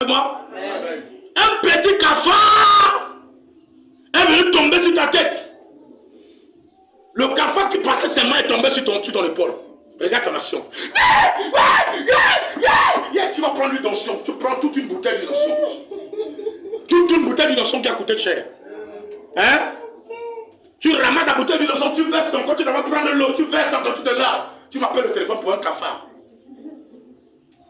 Moi, un petit cafard est venu tomber sur ta tête. Le cafard qui passait ses mains est tombé sur ton épaule. Regarde ton action. Tu vas prendre l'huile d'onction. Tu prends toute une bouteille d'huile d'onction. Toute une bouteille d'huile d'onction qui a coûté cher. Hein? Tu ramasses la bouteille d'huile d'onction, tu verses ton corps, tu dois prendre l'eau, tu verses ton corps, tu te laves. Tu m'appelles le téléphone pour un cafard.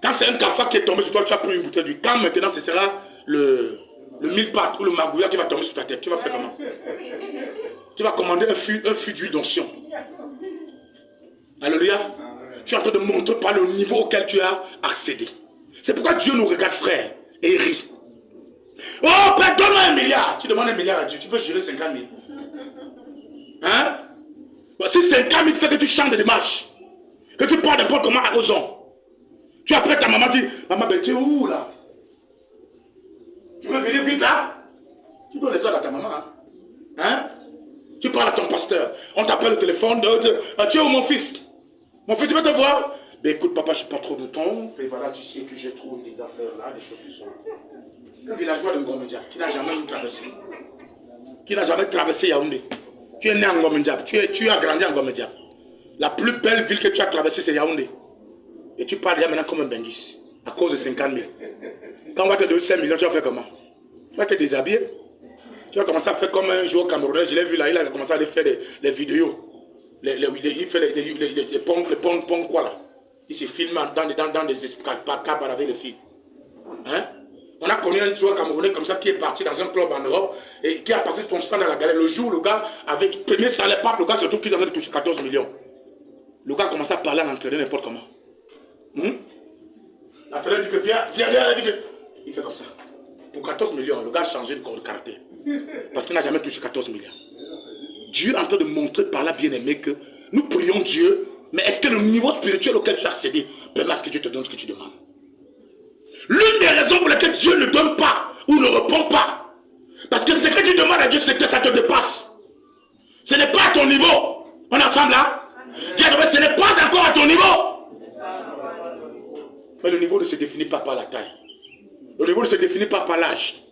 Quand c'est un cafard qui est tombé sur toi, tu as pris une bouteille d'huile. Quand maintenant ce sera le mille pattes ou le magouilla qui va tomber sur ta tête, tu vas faire comment? Tu vas commander un fût d'huile d'onction. Alléluia. Tu es en train de montrer par le niveau auquel tu as accédé. C'est pourquoi Dieu nous regarde, frère, et rit. Oh, Père, donne-moi 1 milliard. Tu demandes 1 milliard à Dieu, tu peux gérer 50 000. Hein? Si 50 000 fait que tu chantes des démarches, que tu parles n'importe comment aux hommes, tu appelles ta maman, tu dis, maman, ben tu es où là? Tu peux venir vite là? Tu donnes les ordres à ta maman. Hein? Tu parles à ton pasteur. On t'appelle au téléphone. Tu es où mon fils? Mon fils, tu peux te voir? Ben écoute, papa, je n'ai pas trop de temps. Et voilà, tu sais que j'ai trop des affaires là, des choses qui sont. Un villageois de Ngomédia qui n'a jamais traversé. Qui n'a jamais traversé Yaoundé. Tu es né en Ngomédia. Tu as grandi en Ngomédia. La plus belle ville que tu as traversée, c'est Yaoundé. Et tu parles maintenant comme un Bengis. À cause de 50 000. Quand on va te donner 5 millions, tu vas faire comment? Tu vas te déshabiller. Tu vas commencer à faire comme un joueur camerounais. Je l'ai vu là, il a commencé à faire les vidéos. Il fait les ponts quoi là. Il se filme dans des escapades avec les filles. Hein? On a connu un joueur camerounais comme ça qui est parti dans un club en Europe et qui a passé son sang dans la galère. Le jour où le gars avait premier salaire, le gars se trouve qu'il avait touché 14 millions. Le gars a commencé à parler à l'entraîneur n'importe comment. L'entraîneur dit que viens, il dit que... Il fait comme ça. Pour 14 millions, le gars a changé de caractère. Parce qu'il n'a jamais touché 14 millions. Dieu est en train de montrer par là, bien-aimé, que nous prions Dieu, mais est-ce que le niveau spirituel auquel tu as accédé permet à ce que Dieu te donne ce que tu demandes? L'une des raisons pour lesquelles Dieu ne donne pas ou ne répond pas, parce que ce que tu demandes à Dieu, c'est que ça te dépasse. Ce n'est pas à ton niveau. On est ensemble là? Ce n'est pas encore à ton niveau. Mais le niveau ne se définit pas par la taille. Le niveau ne se définit pas par l'âge.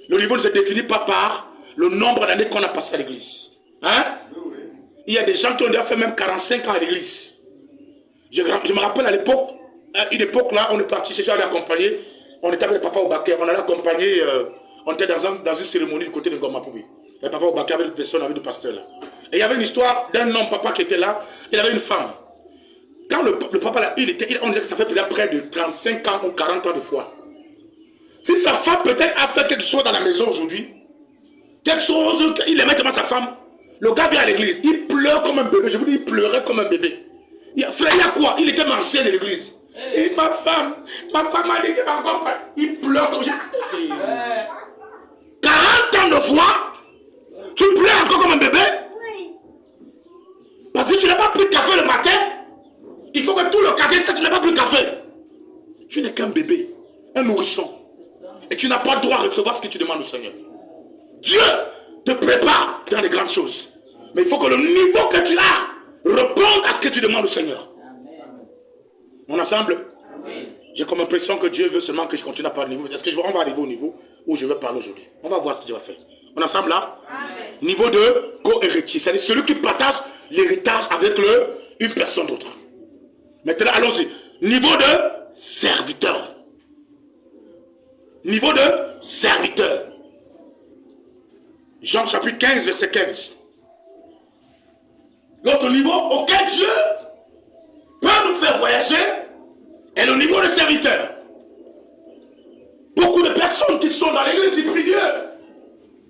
Le niveau ne se définit pas par le nombre d'années qu'on a passé à l'église. Hein? Il y a des gens qui ont déjà fait même 45 ans à l'église. Je me rappelle à l'époque, une époque là, on est parti, c'est ça, on allait accompagner, on était avec le papa au Baké, on allait accompagner, on était dans une cérémonie du côté de Ngoma Poubi. Le papa au Baké avec une personne, avec deux pasteurs là. Et il y avait une histoire d'un homme, papa qui était là, il avait une femme. Quand le papa là, on disait que ça fait peut-être près de 35 ans ou 40 ans de foi. Si sa femme peut-être a fait quelque chose dans la maison aujourd'hui, quelque chose, il aimait tellement sa femme, le gars vient à l'église, il pleure comme un bébé, je vous dis, il pleurait comme un bébé. Frère, il y a quoi? Il était ancien de l'église. Et ma femme m'a dit qu'elle va encore pas. Il pleure comme ça. 40 ans de foi, tu pleures encore comme un bébé? Parce que tu n'as pas pris de café le matin. Il faut que tout le café, ça, tu n'as pas pris de café. Tu n'es qu'un bébé, un nourrisson. Et tu n'as pas le droit à recevoir ce que tu demandes au Seigneur. Dieu te prépare dans les grandes choses. Mais il faut que le niveau que tu as réponde à ce que tu demandes au Seigneur. On est ensemble? J'ai comme impression que Dieu veut seulement que je continue à parler au niveau. Est-ce qu'on va arriver au niveau où je vais parler aujourd'hui? On va voir ce que Dieu va faire. On est ensemble là? Amen. Niveau de co-héritier. C'est-à-dire celui qui partage l'héritage avec une personne d'autre. Maintenant, allons-y. Niveau de serviteur. Niveau de serviteur. Jean chapitre 15, verset 15. L'autre niveau auquel Dieu peut nous faire voyager est le niveau de serviteur. Beaucoup de personnes qui sont dans l'église, ils prient Dieu,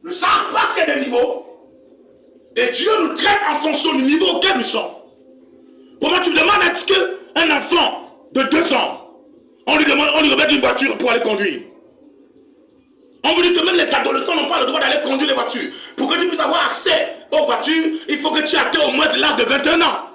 ne savent pas qu'il y a des niveaux. Et Dieu nous traite en fonction du niveau auquel nous sommes. Comment tu demandes à ce qu'un enfant de 2 ans, on lui remet une voiture pour aller conduire? On vous dit que même les adolescents n'ont pas le droit d'aller conduire les voitures. Pour que tu puisses avoir accès aux voitures, il faut que tu atteignes au moins l'âge de 21 ans.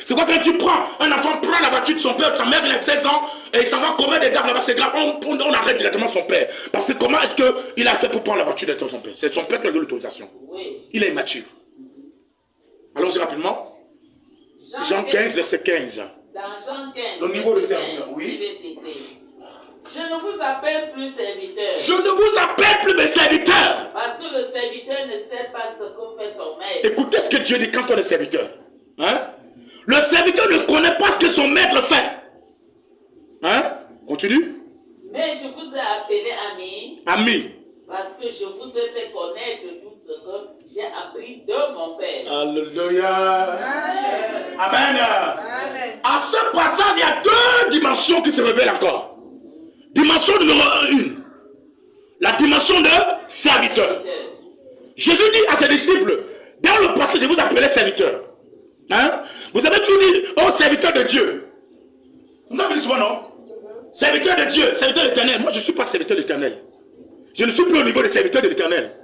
C'est quoi quand tu prends, un enfant prend la voiture de son père, de sa mère, il a 16 ans, et il s'en va commettre des gaffes là-bas, c'est grave, on arrête directement son père. Parce que comment est-ce qu'il a fait pour prendre la voiture de son père? C'est son père qui a donné l'autorisation. Oui. Il est immature. Allons-y rapidement. Jean 15, verset 15. Dans Jean 15, le niveau de serviteur, oui. Je ne vous appelle plus serviteur. Je ne vous appelle plus mes serviteurs. Parce que le serviteur ne sait pas ce que fait son maître. Écoutez ce que Dieu dit quand on est serviteur. Hein? Le serviteur ne connaît pas ce que son maître fait. Hein? Continue. Mais je vous ai appelé ami. Ami. Parce que je vous ai fait connaître tout ce que j'ai appris de mon Père. Alléluia. Amen. Amen. Amen. À ce passage, il y a deux dimensions qui se révèlent encore. Dimension numéro 1. La dimension de serviteur. Jésus dit à ses disciples, dans le passé, je vous appelais serviteur. Hein? Vous avez toujours dit, oh serviteur de Dieu. Vous m'avez dit souvent, non? Serviteur de Dieu, serviteur d'éternel. Moi, je ne suis pas serviteur d'éternel. Je ne suis plus au niveau des serviteurs de l'éternel.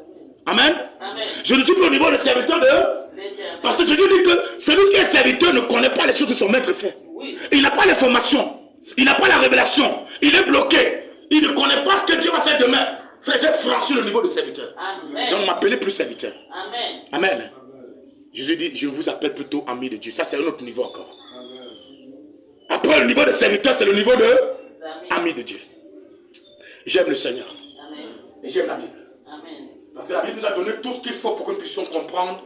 Amen. Amen. Je ne suis plus au niveau des serviteurs de... Parce que Jésus dit que celui qui est serviteur ne connaît pas les choses que son maître fait. Oui. Il n'a pas l'information. Il n'a pas la révélation. Il est bloqué. Il ne connaît pas ce que Dieu va faire demain. Frère, j'ai franchi le niveau de serviteur. Amen. Donc, m'appelez plus serviteur. Amen. Amen. Jésus dit, je vous appelle plutôt ami de Dieu. Ça, c'est un autre niveau encore. Après le niveau de serviteur, c'est le niveau de ami de Dieu. J'aime le Seigneur. Amen. Et j'aime la Bible. Amen. Parce que la Bible nous a donné tout ce qu'il faut pour que nous puissions comprendre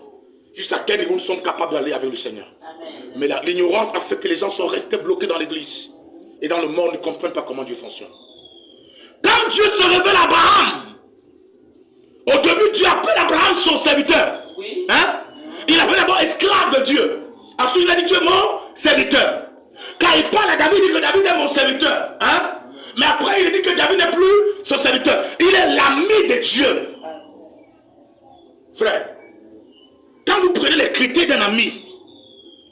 jusqu'à quel niveau nous sommes capables d'aller avec le Seigneur. Amen. Mais l'ignorance a fait que les gens sont restés bloqués dans l'église. Et dans le monde, ils ne comprennent pas comment Dieu fonctionne. Quand Dieu se révèle à Abraham, au début, Dieu appelle Abraham son serviteur. Oui. Hein? Il appelle d'abord esclave de Dieu. Ensuite, il a dit, tu es mon serviteur. Quand il parle à David, il dit que David est mon serviteur. Hein? Mais après, il dit que David n'est plus son serviteur. Il est l'ami de Dieu. Frère, quand vous prenez les critères d'un ami,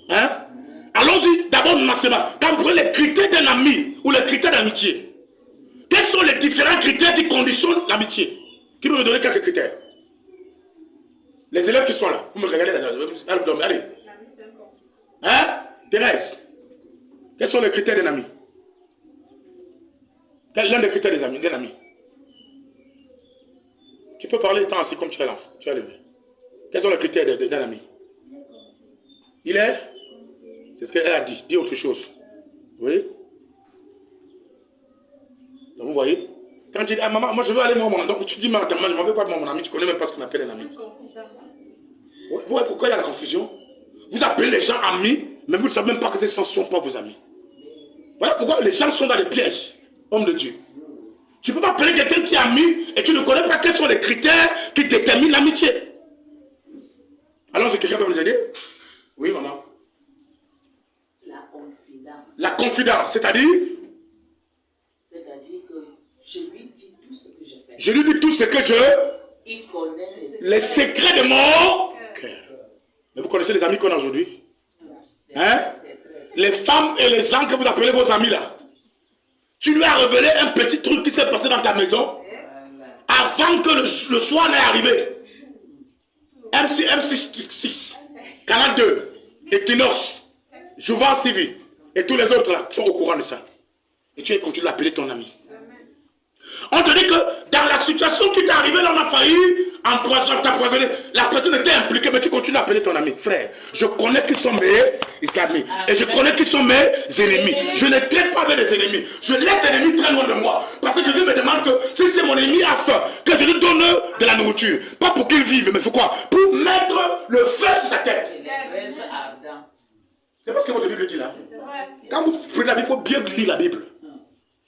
hein? Allons-y d'abord massivement. Quand vous prenez les critères d'un ami ou les critères d'amitié, quels sont les différents critères qui conditionnent l'amitié? Qui peut me donner quelques critères? Les élèves qui sont là, vous me regardez là, allez, vous dormez, allez. Hein? Thérèse, quels sont les critères d'un ami? L'un des critères des amis, d'un ami. Tu peux parler étant assis comme tu es l'enfant, tu as levé. Quels sont les critères d'un ami? Il est? C'est ce qu'elle a dit. Dis autre chose. Oui? Donc vous voyez? Quand tu dis, ah maman, moi je veux aller moi, mon ami. Donc tu dis, maman, je m'en veux pas de mon ami, tu connais même pas ce qu'on appelle un ami. Ouais, pourquoi il y a la confusion? Vous appelez les gens amis, mais vous ne savez même pas que ces gens ne sont pas vos amis. Voilà pourquoi les gens sont dans les pièges. Homme de Dieu. Tu ne peux pas appeler quelqu'un qui est ami et tu ne connais pas quels sont les critères qui déterminent l'amitié. Alors, quelqu'un peut nous aider? Oui, maman. La confidence. La confidence, c'est-à-dire? C'est-à-dire que je lui dis tout ce que je fais. Je lui dis tout ce que je... Il connaît les secrets de mon cœur. Mais vous connaissez les amis qu'on a aujourd'hui? Hein? Les femmes et les gens que vous appelez vos amis là. Tu lui as révélé un petit truc qui s'est passé dans ta maison avant que le soir n'ait arrivé. M6, 42, Equinox, Jouvence TV et tous les autres là sont au courant de ça. Et tu continues de l'appeler ton ami. On te dit que dans la situation qui t'est arrivée, là on a failli t'empoisonner. La personne était impliquée, mais tu continues d'appeler ton ami. Frère, je connais qui sont mes amis. Et je connais qui sont mes ennemis. Je ne traite pas avec des ennemis. Je laisse les ennemis très loin de moi. Parce que Jésus me demande que si c'est mon ennemi a faim, que je lui donne de la nourriture. Pas pour qu'il vive, mais pourquoi? Pour mettre le feu sur sa tête. C'est pas ce que votre Bible dit là. Quand vous prenez la Bible, il faut bien lire la Bible.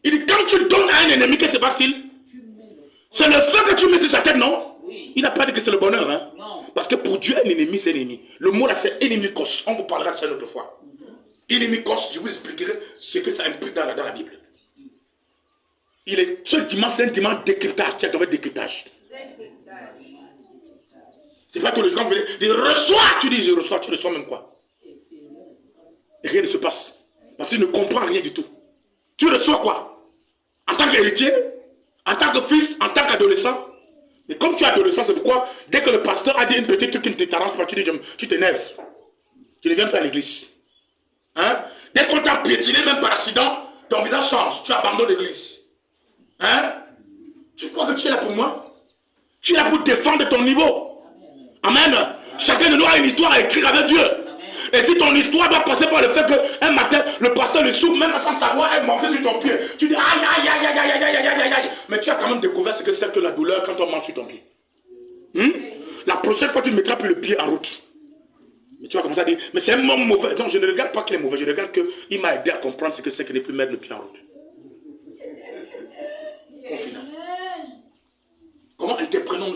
Il dit, quand tu donnes à un ennemi, qu'est-ce qui se passe-t-il? C'est le feu que tu mets sur sa tête, non? Oui. Il n'a pas dit que c'est le bonheur, hein? Non. Parce que pour Dieu, un ennemi, c'est un ennemi. Le mot là, c'est enemikos. On vous parlera de ça une autre fois. Enemikos, je vous expliquerai ce que ça implique dans la Bible. Il est, ce dimanche, c'est un dimanche décryptage. Tu as trouvé décryptage. C'est pas tous les jours quand vous venez dire reçois, tu dis je reçois, tu reçois même quoi? Et rien ne se passe. Parce qu'il ne comprend rien du tout. Tu reçois quoi? En tant qu'héritier, en tant que fils, en tant qu'adolescent. Mais comme tu es adolescent, c'est pourquoi, dès que le pasteur a dit une petite truc qui ne te t'arrange pas, tu dis, tu t'énerves. Tu ne viens plus à l'église. Hein? Dès qu'on t'a piétiné, même par accident, ton visage change, tu abandonnes l'église. Hein? Tu crois que tu es là pour moi? Tu es là pour défendre ton niveau. Amen. Chacun de nous a une histoire à écrire avec Dieu. Et si ton histoire doit passer par le fait qu'un matin, le pasteur le souffle, même sans savoir, elle monte sur ton pied. Tu dis aïe, aïe, aïe, aïe, aïe, aïe, aïe, aïe, aïe, aïe. Mais tu as quand même découvert ce que c'est que la douleur quand on marche sur ton pied. La prochaine fois, tu ne mettras plus le pied en route. Mais tu vas commencer à dire, mais c'est un homme mauvais. Non, je ne regarde pas qu'il est mauvais, je regarde qu'il m'a aidé à comprendre ce que c'est que ne plus mettre le pied en route. Au final. Comment interprétons